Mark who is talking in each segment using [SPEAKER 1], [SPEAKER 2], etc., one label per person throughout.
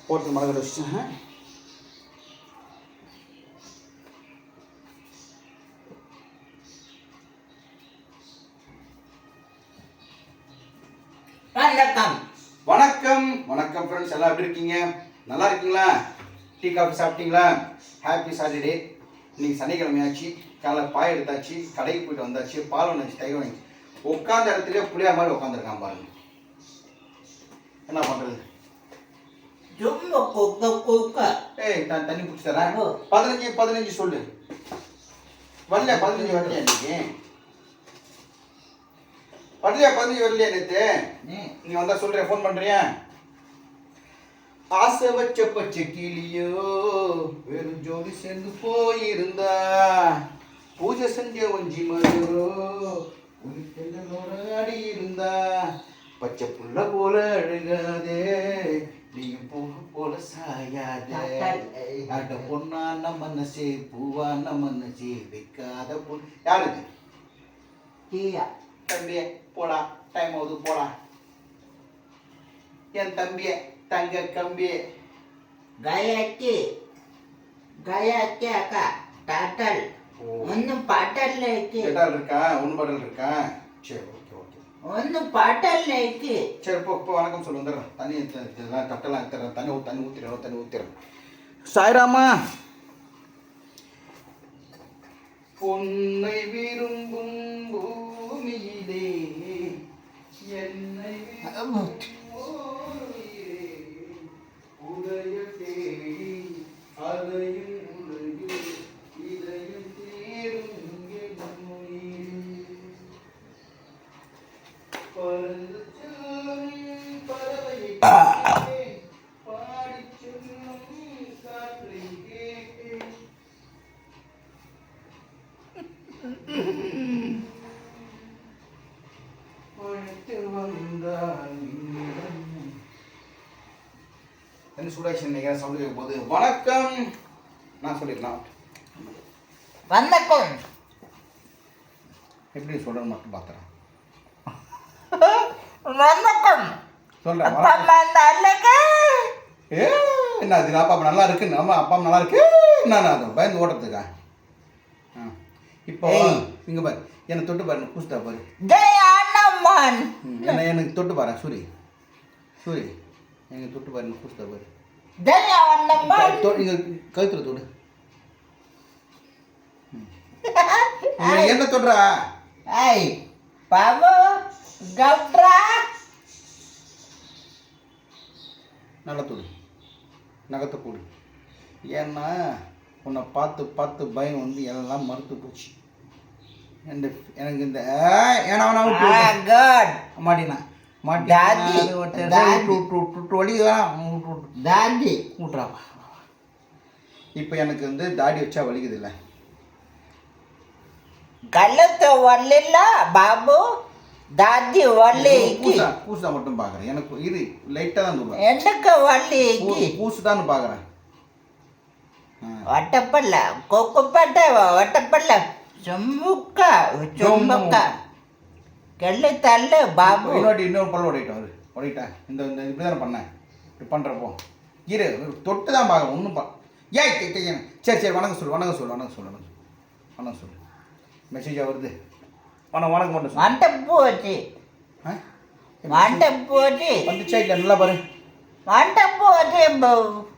[SPEAKER 1] போட்டு மிளகு வச்சுட்டேன்.
[SPEAKER 2] வணக்கம்
[SPEAKER 1] வணக்கம் வணக்கம் ஃப்ரெண்ட்ஸ், எல்லாம் எப்படி இருக்கீங்க? நல்லா இருக்கீங்களா? டீ காஃபி சாப்பிட்டீங்களா? Happy Saturday. இன்னைக்கு சனிக்கிழமையாச்சு. காலைல பாய் எடுத்தாச்சு, கடைக்கு போயிட்டு வந்தாச்சு, பால் வந்துச்சு, தயிர் வந்துச்சு. உட்காந்த இடத்துல புளியா மாதிரி உட்காந்துருக்கான் பாருங்க. என்ன பண்றது? ஏய், நான் தண்ணி பிடிச்சி தரேன். 15 சொல்லு. வரல 15 வரலையா இன்னைக்கு? வரலையா 15 வரலையா நேற்று? நீ வந்தா சொல்றேன், ஃபோன் பண்றியா? ஆசை வச்ச பச்சை கிளியோ வெறும் ஜோடி சேர்ந்து போயிருந்தா, பூஜை செஞ்ச ஒஞ்சி மதுரோ உனக்கெல்லோட அடி இருந்தா, பச்சை புள்ள போல அழுகாதே, நீயும் பூ போல சாயாதே, அட பொண்ணான மனசே பூவான மனசே வைக்காத பொண்ணு. யாருக்கு? தம்பியே போடா, டைம் ஆகுது போடா. என் தம்பியே தங்க கம்பியே.
[SPEAKER 2] காயத்ரி அக்கா டாட்டல் ஒன்னும் பாட்டல்ல இருக்கு.
[SPEAKER 1] பாட்டல் இருக்கா? ஒன்று பாட்டல் இருக்கா? சரி, ஓகே ஓகே.
[SPEAKER 2] ஒன்னும் பாட்டல்ல இருக்கு.
[SPEAKER 1] சரி, போ வணக்கம் சொல்லு, வந்துடுறேன். தண்ணி தட்டெல்லாம் எடுத்துறேன், தண்ணி ஊற்றிடுறேன். சாய்ராமா. பொன்னை விரும்பும் பூமியிலே என்னை உடைய தேடி அதையும் உலகு இதையும் தேடும் பறந்து செல்லும் பறவை பாடி செல்லும் காற்றை கேட்டேன். என்ன சூடாச்சு நினைக்கிறேன், சவுண்ட் கேட்கும் போது. வணக்கம் நான் சொல்லிக்கலாம்.
[SPEAKER 2] வணக்கம்
[SPEAKER 1] எப்படி சொல்றேன்னு மட்டும் பார்த்துறேன்.
[SPEAKER 2] வணக்கம்
[SPEAKER 1] சொல்றேன். ஏ என்ன அது? அப்பா நல்லா இருக்கு. நம்ம அப்பா நல்லா இருக்கு. என்ன அது பயந்து ஓட்டுறதுக்கா? இப்போ இங்க பாரு, என்னை தொட்டு பாரு, பூஸ்தா பாரு. எனக்கு தொட்டு பாரு. சூரி எனக்கு தொட்டு பாரு, பூஸ்தா பாரு. இங்க கழுத்துல தொடு. என்ன தொடுறா? நல்லா தொடு, நகத்தை போடு. ஏன்னா உன்னை பார்த்து பயம் வந்து எல்லாம் மறுத்து போச்சு. எனக்கு இந்த மாட்டினா இப்போ எனக்கு வந்து தாடி வச்சா வலிக்குது இல்லை?
[SPEAKER 2] கள்ளத்தை வரல பாபு, தாதி வள்ளி
[SPEAKER 1] பூசா மட்டும் பார்க்குறேன். எனக்கு இது லைட்டாக தான் தூரம்.
[SPEAKER 2] எனக்கு வள்ளி
[SPEAKER 1] பூசு தான் பார்க்குறேன்.
[SPEAKER 2] வட்டப்பல்ல கொக்குப்பட்ட வட்டப்பல்ல சொம்முக்க கெள்ளு தள்ளு பாபு.
[SPEAKER 1] இன்னொரு பல்ல ஓடிட்டேன். இந்த இப்படி தானே பண்ணேன். இப்படி பண்ணுறப்போ இரு தொட்டு தான் பார்க்குறேன். ஒன்றும் சரி வணக்கம் சொல்லு. மெசேஜாக வருது. வணக்கம் மட்டும் சொல்லு.
[SPEAKER 2] மண்டப்பு வச்சு
[SPEAKER 1] வந்துச்சா இல்லை? நல்லா பாரு.
[SPEAKER 2] மண்டப்பு வச்சு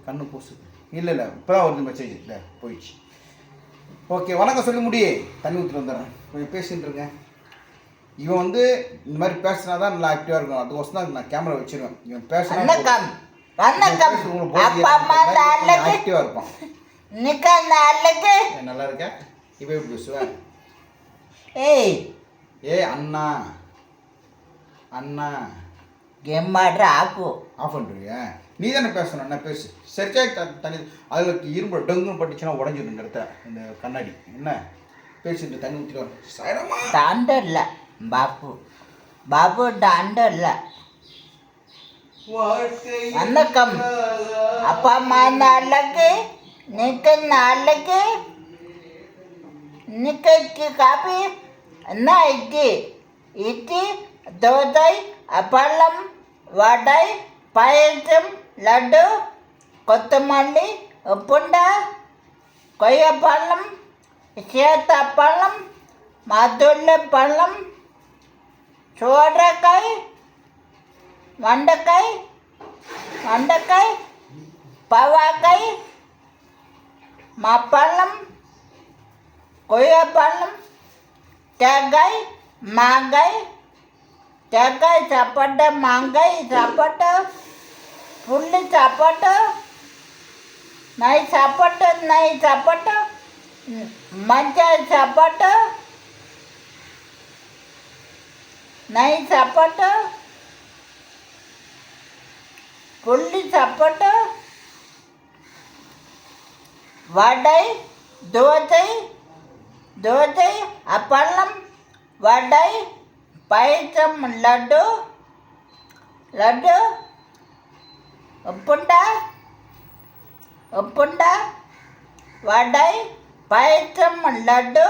[SPEAKER 1] கண்ணு பூசு. இல்லை இப்போ தான் வருது மெசேஜ். இல்லை போயிடுச்சு. ஓகே, வணக்கம் சொல்லி முடியே. தண்ணி ஊற்றிட்டு வந்துடுறேன். கொஞ்சம் பேசிட்டு இருக்கேன். இவன் வந்து இந்த மாதிரி பேசினா தான் நல்லா ஆக்டிவாக இருக்கும். அதுக்கோசம் தான் நான் கேமரா வச்சிருவேன். இவன் பேசினா ஆக்டிவாக இருப்பான். நல்லா இருக்கேன். இப்போ எப்படி பேசுவேன்? அண்ணா
[SPEAKER 2] கேம் ஆடுற
[SPEAKER 1] ஆஃப் பண்ணுறியா? நீ தானே பேசணும். என்ன பேசு. சரிச்சா தண்ணி அதில் இரும்பு டங்குன்னு பட்டுச்சுன்னா உடஞ்சிடும் இந்த இடத்த, இந்த கண்ணாடி. என்ன பேசிட்டு தண்ணி ஊற்றிடுவாங்க.
[SPEAKER 2] டாண்டர்ல பாபு டாண்டர்ல. வணக்கம் அப்பா அம்மா. நாளைக்கு இன்னைக்கு காப்பி என்ன இட்லி தோசை அப்பளம் வடை பாயசம் லட்டு கொத்தமல்லி உப்புண்டா கொய்யாப்பழம் சீத்தாப்பழம் மாதுளை பழம் சோரைக்காய் வெண்டைக்காய் பாவக்காய் மாப்பழம் கொய்யாப்பழம் தேங்காய் மாங்காய் தேங்காய் சாப்பாடு மாங்காய் சாப்பாடு புள்ளி சாப்பாடு நெய் சாப்பாடு மஞ்சள் சாப்பாடு நெய் சாப்பாடு புள்ளி சாப்பாடு வடை தோசை அப்பளம் வடை பாயசம் லட்டு உப்புண்டா வடை பாயசம் லட்டு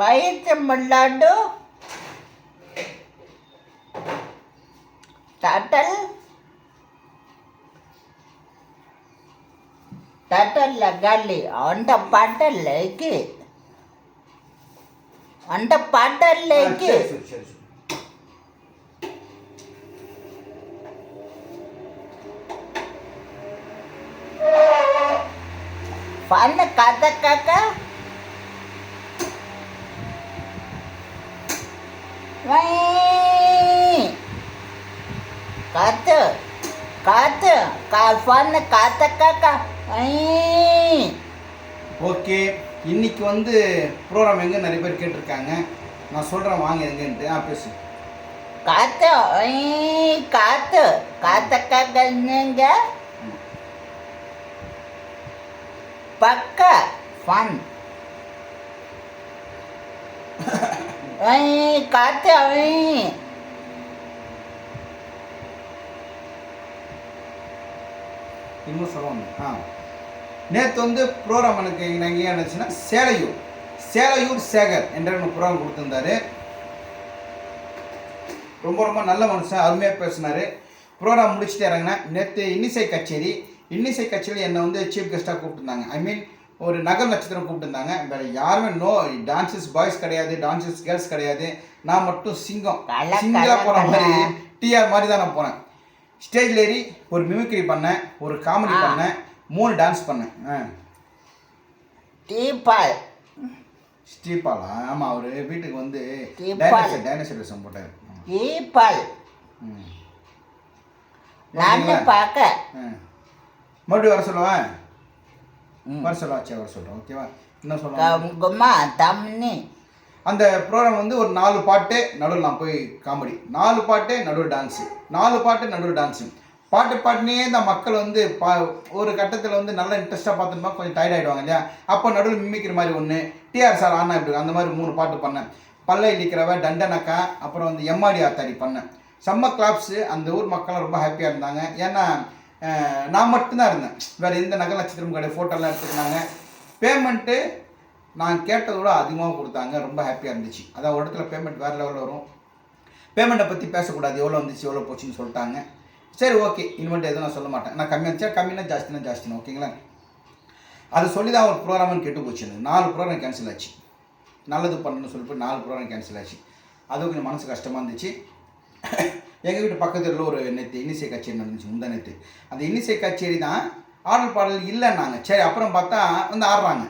[SPEAKER 2] பாயசம் லட்டு टटल गाली अंड पाटल लेके
[SPEAKER 1] சரி சரி
[SPEAKER 2] फन काका काका वही कात कात का फन काता काका वही
[SPEAKER 1] ஓகே இன்னைக்கு வந்து ப்ரோக்ராம் எங்கே நிறைய பேர் கேட்டிருக்காங்க. நான் சொல்கிறேன் வாங்க எங்கன்ட்டு. பேசு.
[SPEAKER 2] காத்து காத்து காத்த காக்கங்க பக்க ஃபன் காத்து
[SPEAKER 1] இன்னும் சொல்லணும். நேற்று வந்து ப்ரோக்ராம் எனக்கு எங்கே இருந்துச்சுன்னா சேலையூர் சேகர் என்ற ப்ரோக்ராம் கொடுத்துருந்தாரு. ரொம்ப ரொம்ப நல்ல மனுஷன், அருமையாக பேசினார். ப்ரோக்ராம் முடிச்சுட்டு இறங்கினேன். நேற்று இன்னிசை கச்சேரியில் என்னை வந்து சீஃப் கெஸ்ட்டாக கூப்பிட்டுருந்தாங்க. ஐ மீன் ஒரு நகர் நட்சத்திரம் கூப்பிட்டுருந்தாங்க. வேறு யாருமே டான்ஸஸ் பாய்ஸ் கிடையாது, டான்ஸஸ் கேர்ள்ஸ் கிடையாது. நான் மட்டும் சிங்களாக போகிற மாதிரி டிஆர் மாதிரி தான் நான் போனேன். ஸ்டேஜில் ஏறி ஒரு மிமிக்ரி பண்ணேன், ஒரு காமெடி பண்ணேன், 3 டான்ஸ் பண்ணேன். ஸ்ரீபாலா? ஆமாம், அவர் வீட்டுக்கு வந்து டைனோசர் வேஷம் போட்டார். மறுபடியும் வர சொல்லுவேன். வர சொல்கிறேன். ஓகேவா? என்ன சொல்லுவேன்? அந்த ப்ரோக்ராம் வந்து ஒரு 4 பாட்டு நடுவில் நான் போய் காமெடி, 4 பாட்டு நடுவில் டான்ஸு, 4 பாட்டு நடுவில் டான்ஸு. பாட்டுனே இந்த மக்கள் வந்து ஒரு கட்டத்தில் வந்து நல்லா இன்ட்ரெஸ்ட்டாக பார்த்துருப்பா கொஞ்சம் டயர்ட் ஆகிடுவாங்க இல்லையா? அப்போ நடுவில் மிமிக்கிற மாதிரி ஒன்று, டிஆர் சார் ஆனா இப்படி அந்த மாதிரி 3 பாட்டு பண்ணேன். பல்லை இடிக்கிறவ, டண்டனக்கா, அப்புறம் வந்து எம்மாடி ஆத்தாடி பண்ணேன். செம்ம கிளாப்ஸு. அந்த ஊர் மக்கள்லாம் ரொம்ப ஹாப்பியாக இருந்தாங்க. ஏன்னா நான் மட்டும்தான் இருந்தேன், வேறு எந்த நகல் நட்சத்திரம் கிடையாது. ஃபோட்டோலாம் எடுத்துக்கினாங்க. பேமெண்ட்டு நான் கேட்டதை விட அதிகமாக கொடுத்தாங்க. ரொம்ப ஹாப்பியாக இருந்துச்சு. அதான் ஒரு இடத்துல பேமெண்ட் வேறு லெவலில் வரும். பேமெண்ட்டை பற்றி பேசக்கூடாது, எவ்வளோ வந்துச்சு எவ்வளோ போச்சுன்னு சொல்லிட்டாங்க. சரி ஓகே, இனிமேட்டு எதுவும் நான் சொல்ல மாட்டேன். நான் கம்மினா ஜாஸ்தினா ஓகேங்களா? அது சொல்லி தான் ஒரு ப்ரோக்ராம்னு கெட்டு போச்சு. 4 ப்ரோக்ராம் கேன்சல் ஆச்சு. நல்லது பண்ணணும்னு சொல்லிட்டு 4 ப்ரோக்ராம் கேன்சல் ஆச்சு. அது கொஞ்சம் மனசு கஷ்டமாக இருந்துச்சு. எங்கள் வீட்டு பக்கத்தில் ஒரு நேற்று இன்னிசை கச்சேரி நடந்துச்சு, முந்தா நேற்று. அந்த இன்னிசை கச்சேரி தான் ஆடல் பாடல் இல்லைன்னாங்க. சரி, அப்புறம் பார்த்தா வந்து ஆடுறாங்க.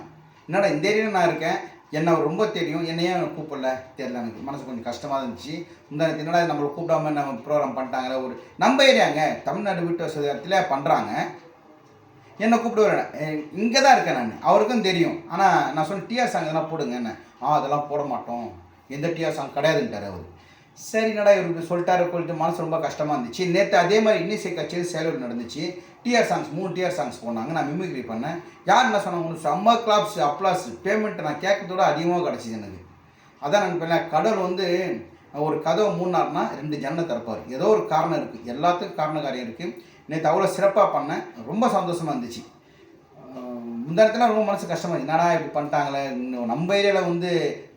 [SPEAKER 1] என்னடா இந்த ஏரியாவில் நான் இருக்கேன், என்னை ரொம்ப தெரியும், என்னையே கூப்பிடல தெரியல. எனக்கு மனசு கொஞ்சம் கஷ்டமாக இருந்துச்சு. முந்தா நேற்று என்னடா நம்மளை கூப்பிடாம நம்ம ப்ரோக்ராம் பண்ணிட்டாங்களே. ஒரு நம்ம ஏரியாங்க, தமிழ்நாடு வீட்டு வசதியில் பண்ணுறாங்க, என்னை கூப்பிட்டு வரேன். இங்கே தான் இருக்கேன் நான், அவருக்கும் தெரியும். ஆனால் நான் சொன்னேன் டிஆர் சாங் எதனா போடுங்க என்ன. அதெல்லாம் போட மாட்டோம், எந்த டிஆர் சாங் கிடையாதுன்ட்டார் அவர். சரி என்னடா இவருக்கு சொல்லிட்டு மனசு ரொம்ப கஷ்டமாக இருந்துச்சு. நேற்று அதே மாதிரி இன்னிசை கச்சேரி சேலூர் நடந்துச்சு. டிஆர் சாங்ஸ் 3 டிஆர் சாங்ஸ் போனாங்க. நான் மிமிக்ரி பண்ணேன். யார் என்ன சொன்னாங்க, செம்ம கிளாப்ஸ், அப்ளாஸ், பேமெண்ட் நான் கேட்கறதோட அதிகமாக கிடச்சிது எனக்கு. அதான் நான் பண்ணேன். கடவுள் வந்து ஒரு கதவை மூடினார்னா 2 ஜன்னலை திறப்பார். ஏதோ ஒரு காரணம் இருக்குது, எல்லாத்துக்கும் காரணம் இருக்குது. நேற்று அவ்வளோ சிறப்பாக பண்ணேன், ரொம்ப சந்தோஷமாக இருந்துச்சு. இந்த இடத்துல ரொம்ப மனசு கஷ்டமாக இருந்துச்சு. என்னடா இப்படி பண்ணிட்டாங்களே, நம்ம ஏரியாவில் வந்து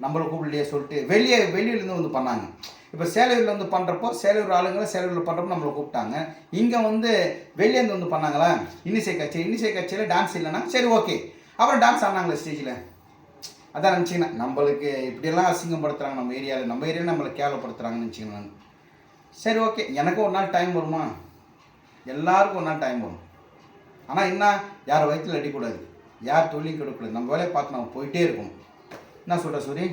[SPEAKER 1] நம்மளை கூப்பிடலையே சொல்லிட்டு வெளியிலேருந்து வந்து பண்ணாங்க. இப்போ சேலையூரில் வந்து பண்ணுறப்போ சேலையூர் ஆளுங்களை சேலையூரில் பண்ணுறப்போ நம்மளை கூப்பிட்டாங்க. இங்கே வந்து வெளியேந்து வந்து பண்ணாங்களா இன்னிசை கச்சேரியில் டான்ஸ் இல்லைன்னா சரி ஓகே, அப்புறம் டான்ஸ் ஆனாங்களே ஸ்டேஜில். அதான் நினச்சிங்கன்னா நம்மளுக்கு இப்படியெல்லாம் அசிங்கப்படுத்துகிறாங்க நம்ம ஏரியாவில் நம்மளை கேவலப்படுத்துகிறாங்கன்னு நினச்சிக்கணும் நான். சரி ஓகே, எனக்கும் ஒரு நாள் டைம் வருமா, எல்லாருக்கும் ஒரு நாள் டைம் வரும். ஆனால் என்ன, யார் வயிற்றில் அடிக்கூடாது, யார் தொழிலையும் கெடுக்கூடாது, நம்ம வேலையை பார்த்து நம்ம போயிட்டே இருக்கணும். என்ன சொல்கிற சூரி,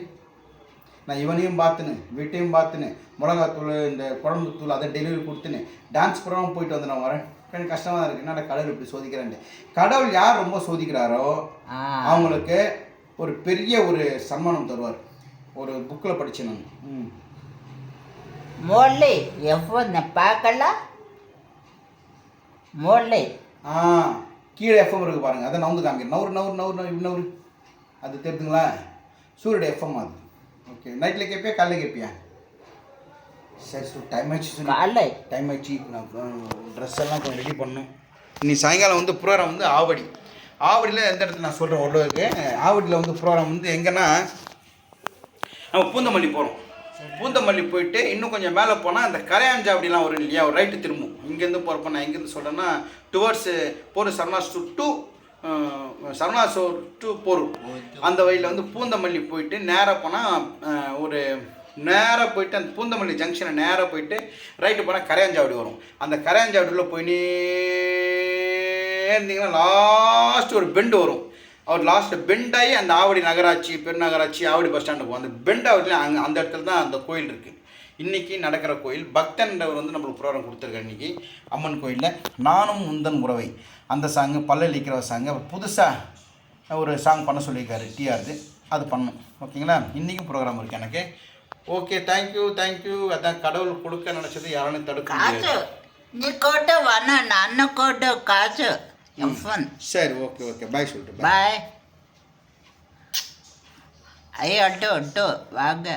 [SPEAKER 1] நான் இவனையும் பார்த்துன்னு வீட்டையும் பார்த்துன்னு மிளகாத்தூள் இந்த குழம்பு தூள் அதை டெலிவரி கொடுத்துன்னு டான்ஸ் ப்ரோக்ராம் போயிட்டு வந்து நான் வரேன். எனக்கு கஷ்டமாக தான் இருக்குது, என்னடா கடவுள் இப்படி சோதிக்கிறேன்ட்டு. கடவுள் யார் ரொம்ப சோதிக்கிறாரோ அவங்களுக்கு ஒரு பெரிய ஒரு சன்மானம் தருவார். ஒரு புக்கில் படித்தேன் நான்.
[SPEAKER 2] மோலி எஃப்எம் பார்க்கலாம். மோலி
[SPEAKER 1] கீழே எஃப்எம் இருக்குது பாருங்கள், அதை நவுந்து காமிக்கிறேன். நவுறு அது தெரியுதுங்களா, சூரிய எஃப்எம் அது. ஓகே, நைட்டில் கேட்பியா காலையில் கேட்பியா? சரி சரி, டைம் ஆயிடுச்சு. டைம் ஆயிடுச்சு, நான் ட்ரெஸ் எல்லாம் கொஞ்சம் ரெடி பண்ணணும். இன்னைக்கு சாயங்காலம் வந்து ப்ரோக்ராம் வந்து ஆவடியில் எந்த இடத்துல நான் சொல்கிறேன் ஓரளவுக்கு. ஆவடியில் வந்து ப்ரோக்ராம் வந்து எங்கன்னா நம்ம பூந்தமல்லி போகிறோம். பூந்தமல்லி போயிட்டு இன்னும் கொஞ்சம் மேலே போனால் அந்த கரையாஞ்சாவடிலாம் வரும் இல்லையா, ஒரு ரைட்டு திரும்பும். இங்கேருந்து போகிறப்ப நான் எங்கேருந்து சொல்கிறேன்னா towards bore charanas to Porur அந்த வழியில் வந்து பூந்தமல்லி போயிட்டு நேராக போனால் நேராக போயிட்டு அந்த பூந்தமல்லி ஜங்ஷனை நேராக போயிட்டு ரைட்டு போனால் கரையாஞ்சாவடி வரும். அந்த கரையாஞ்சாவடியில் போயினே இருந்தீங்கன்னா லாஸ்ட் ஒரு பெண்டு வரும். அவர் லாஸ்ட்டு பெண்டாகி அந்த ஆவடி நகராட்சி பெருநகராட்சி ஆவடி பஸ் ஸ்டாண்டு போகும். அந்த பெண்டாவடியில் அந்த இடத்துல தான் அந்த கோயில் இருக்குது. இன்றைக்கி நடக்கிற கோயில் பக்தன்றவர் வந்து நம்மளுக்கு ப்ரோக்ராம் கொடுத்துருக்காரு. இன்றைக்கி அம்மன் கோயிலில் நானும் முந்தன் உறவை அந்த சாங்கு பல்லளிக்கிற சாங்கு அவர் புதுசாக ஒரு சாங் பண்ண சொல்லியிருக்காரு டிஆர்து, அது பண்ணணும். ஓகேங்களா, இன்றைக்கும் ப்ரோக்ராம் இருக்குது எனக்கு. Okay, thank you. அதான் கடவுள் கொடுக்க நினச்சது யாராலும் தடுக்க முடியாது.
[SPEAKER 2] நீ கோட்டை வண்ண நான் கோட்டை காசு எஃப்என்.
[SPEAKER 1] சரி ஓகே பாய் சொல்லிட்டு
[SPEAKER 2] பாய். ஐயோ வாங்க.